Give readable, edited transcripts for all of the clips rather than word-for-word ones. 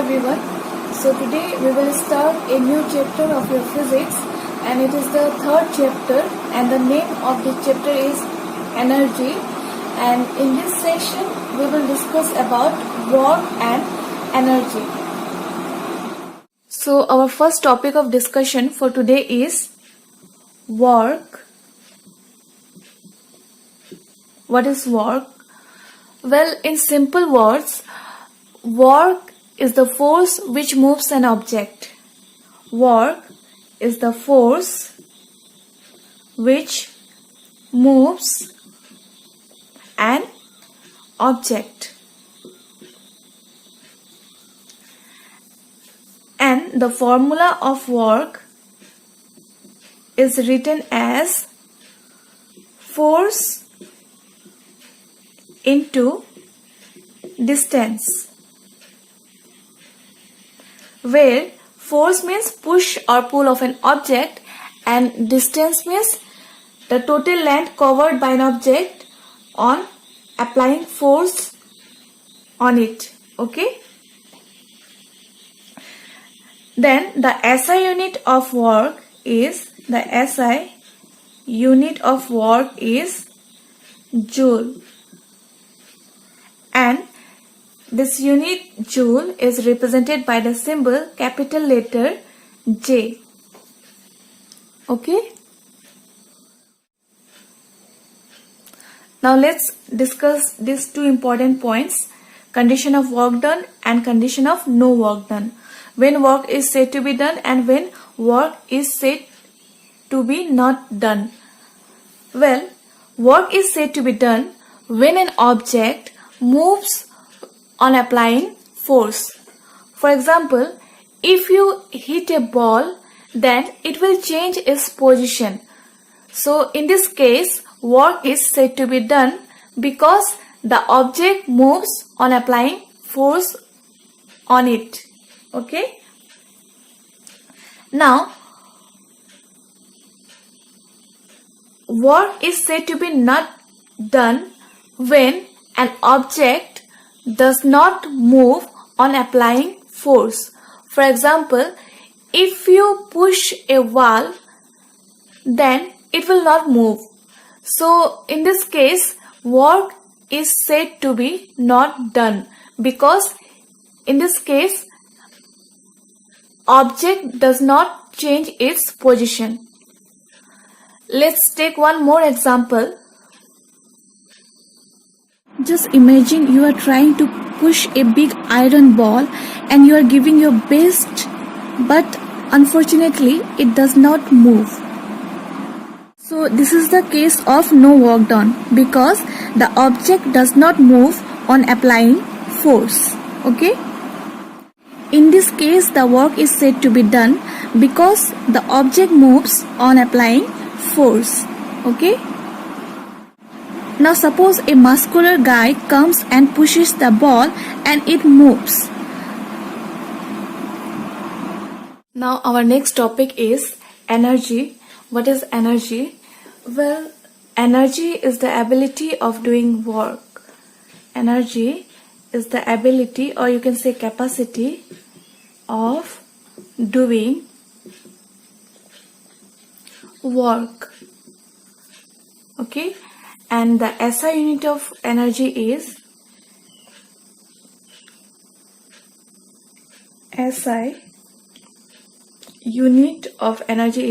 everyone. So today we will start a new chapter of your physics, and it is the third chapter, and the name of the chapter is energy. And in this session we will discuss about work and energy. So our first topic of discussion for today is work. What is work? Well, in simple words, work is the force which moves an object. Work is the force which moves an object. And the formula of work is written as force into distance, where force means push or pull of an object and distance means the total length covered by an object on applying force on it. Okay. Then the SI unit of work is joule, and this unit joule is represented by the symbol capital letter J. Okay. Now let's discuss these two important points: condition of work done and condition of no work done. When work is said to be done and when work is said to be not done. Well, work is said to be done when an object moves on applying force. For example, if you hit a ball, then it will change its position. So in this case, work is said to be done because the object moves on applying force on it. Okay. Now, work is said to be not done when an object does not move on applying force. For example, if you push a wall, then it will not move. So in this case, work is said to be not done because in this case, object does not change its position. Let's take one more example. Just imagine you are trying to push a big iron ball and you are giving your best, but unfortunately it does not move. So this is the case of no work done because the object does not move on applying force. Okay. In this case, the work is said to be done because the object moves on applying force. Okay. Now suppose a muscular guy comes and pushes the ball and it moves. Now our next topic is energy. What is energy? Well, energy is the ability of doing work. Energy is the ability, or you can say capacity, of doing work. Okay. And the SI unit of energy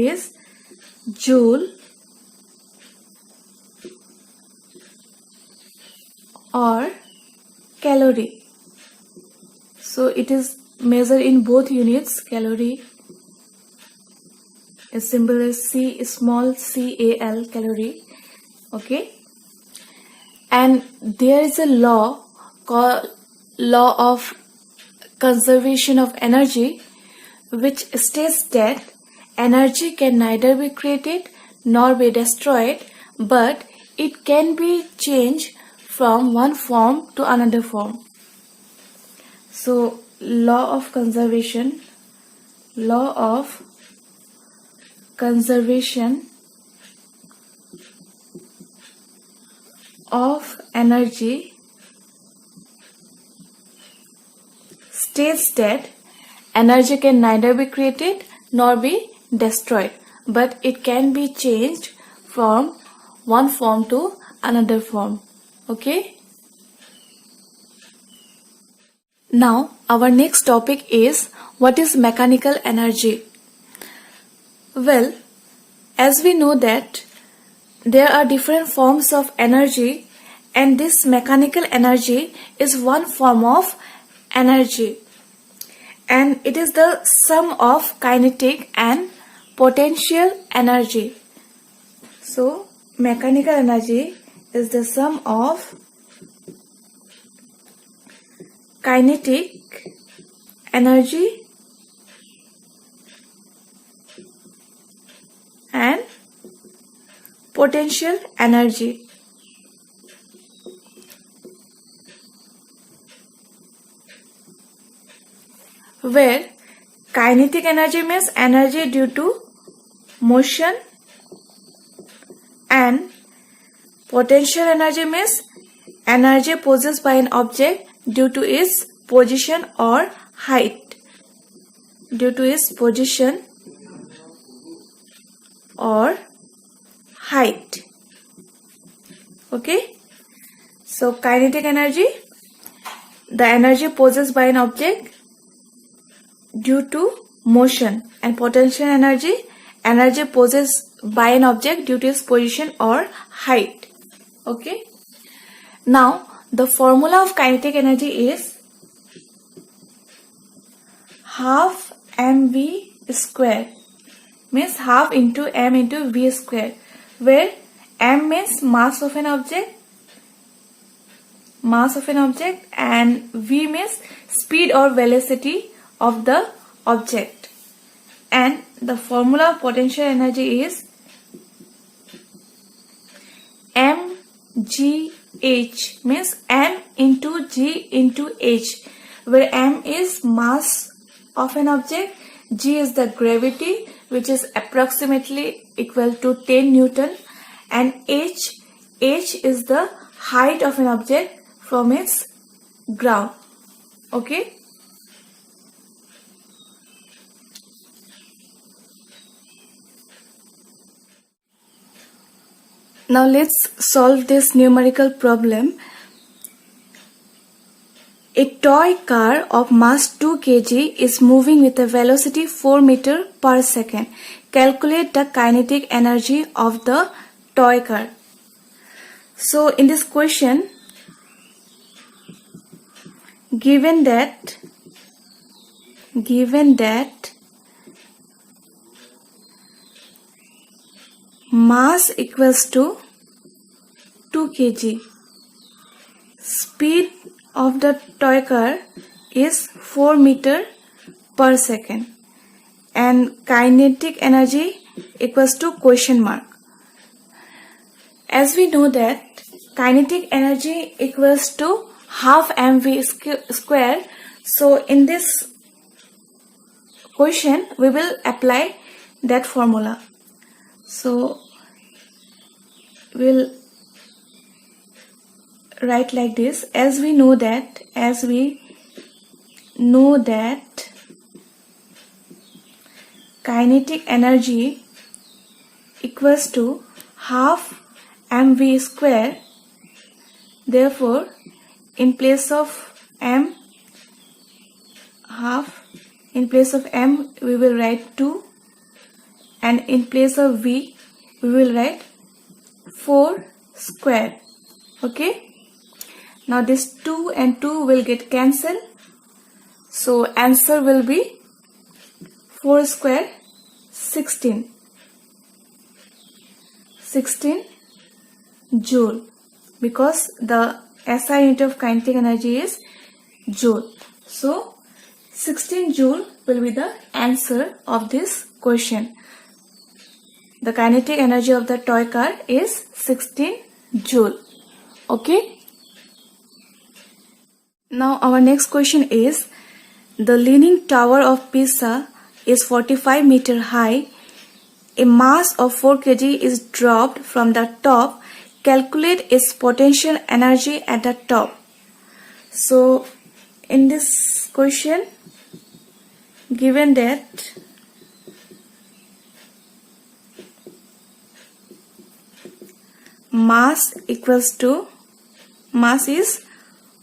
is joule or calorie. So it is measured in both units. Calorie is symbol is small cal, calorie. Okay. And there is a law called law of conservation of energy, which states that energy can neither be created nor be destroyed, but it can be changed from one form to another form. So law of conservation of energy states that energy can neither be created nor be destroyed, but it can be changed from one form to another form. Okay? Now, our next topic is what is mechanical energy? Well, as we know that there are different forms of energy, and this mechanical energy is one form of energy, and it is the sum of kinetic and potential energy. So, mechanical energy is the sum of kinetic energy and potential energy. Where kinetic energy means energy due to motion, and potential energy means energy possessed by an object due to its position or height. Due to its position or height. Okay? So kinetic energy, the energy possessed by an object due to motion, and potential energy, energy possessed by an object due to its position or height. Okay? Now, the formula of kinetic energy is half mv square, means half into m into v square, where m means mass of an object, and v means speed or velocity of the object. And the formula of potential energy is mgh, means m into g into h, where m is mass of an object, g is the gravity, which is approximately equal to 10 Newton, and h is the height of an object from its ground. Okay? Now let's solve this numerical problem. A toy car of mass 2 kg is moving with a velocity 4 meter per second. Calculate the kinetic energy of the toy car. So in this question, given that mass equals to 2 kg, speed of the toy car is 4 meter per second, and kinetic energy equals to question mark. As we know that kinetic energy equals to half mv square, so in this question we will apply that formula. So we'll write like this. As we know that kinetic energy equals to half mv square, therefore in place of m we will write 2, and in place of v we will write 4 square. Okay? Now this 2 and 2 will get cancelled, so answer will be 4 square 16 joule, because the SI unit of kinetic energy is joule. So 16 joule will be the answer of this question. The kinetic energy of the toy car is 16 joule. Okay? Now our next question is, the Leaning Tower of Pisa is 45 meter high. A mass of 4 kg is dropped from the top. Calculate its potential energy at the top. So in this question, given that mass is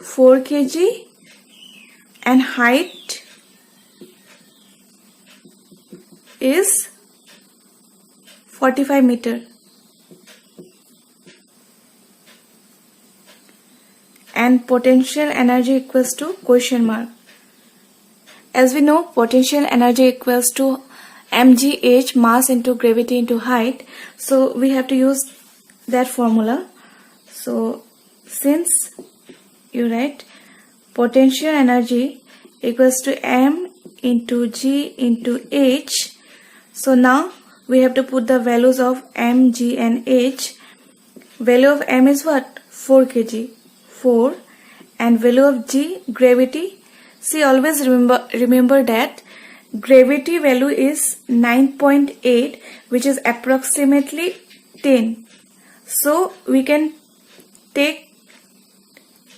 4 kg and height is 45 meter, and potential energy equals to question mark. As we know, potential energy equals to mgh, mass into gravity into height, so we have to use that formula. So since you write potential energy equals to m into g into h, so now we have to put the values of m, g and h. Value of m is what? 4 kg, 4, and value of g, gravity. See, always remember that gravity value is 9.8, which is approximately 10. So we can take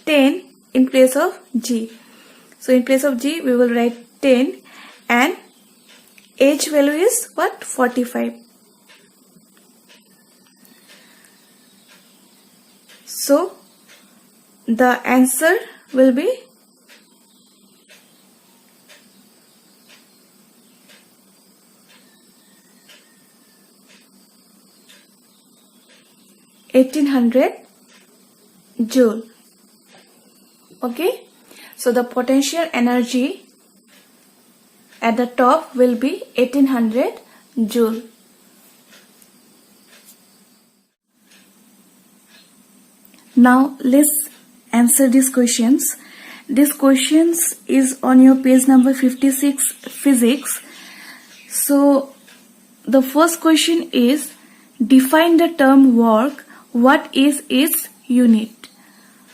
10 in place of g. So in place of g we will write 10, and h value is what? 45. So the answer will be 1800 joule. Okay, so the potential energy at the top will be 1800 joule. Now let's answer these questions. These questions is on your page number 56, physics. So the first question is, define the term work. What is its unit?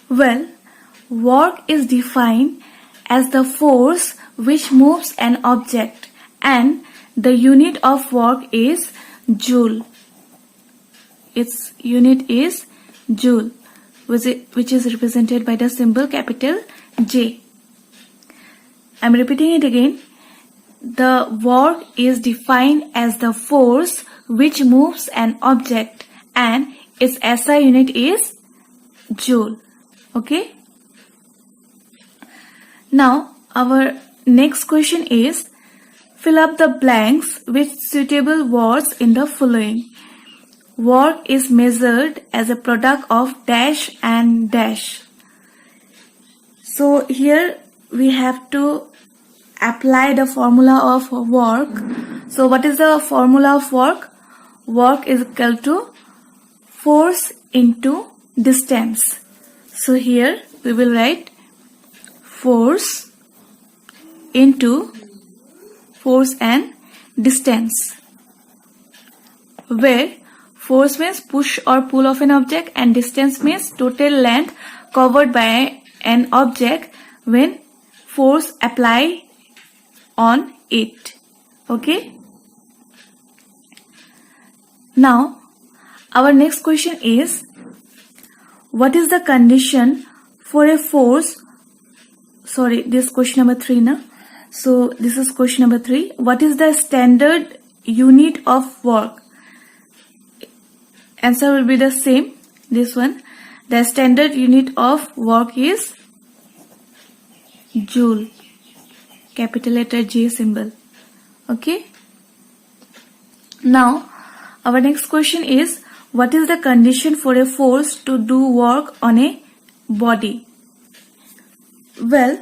Well, work is defined as the force which moves an object, and the unit of work is joule. Its unit is joule, which is represented by the symbol capital J. I'm repeating it again. The work is defined as the force which moves an object, and its SI unit is joule. Okay. Now our next question is, fill up the blanks with suitable words in the following. Work is measured as a product of dash and dash. So here we have to apply the formula of work. So what is the formula of work? Work is equal to force into distance. So here we will write force into force and distance, where force means push or pull of an object and distance means total length covered by an object when force applied on it. Okay. Now our next question is, what is the condition for a force? Sorry, this is question number 3 now. So this is question number 3. What is the standard unit of work? Answer will be the same. This one. The standard unit of work is joule. Capital letter J symbol. Okay. Now our next question is, what is the condition for a force to do work on a body? Well,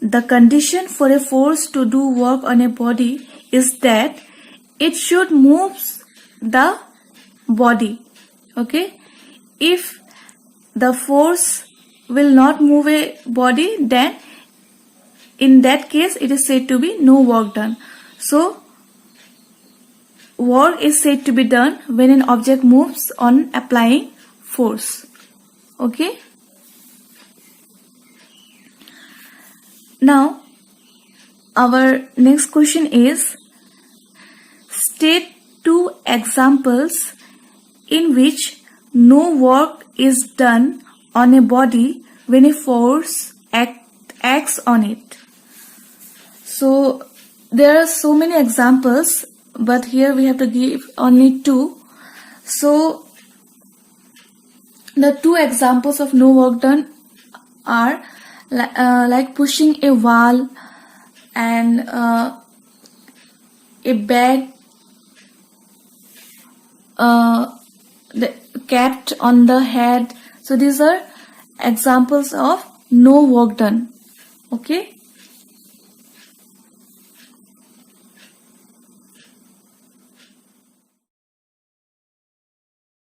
the condition for a force to do work on a body is that it should move the body. Okay. If the force will not move a body, then in that case it is said to be no work done. So work is said to be done when an object moves on applying force. Okay. Now our next question is, state 2 examples in which no work is done on a body when a force acts on it. So there are so many examples, but here we have to give only two. So the two examples of no work done are like pushing a wall and a bag kept on the head. So these are examples of no work done. Okay.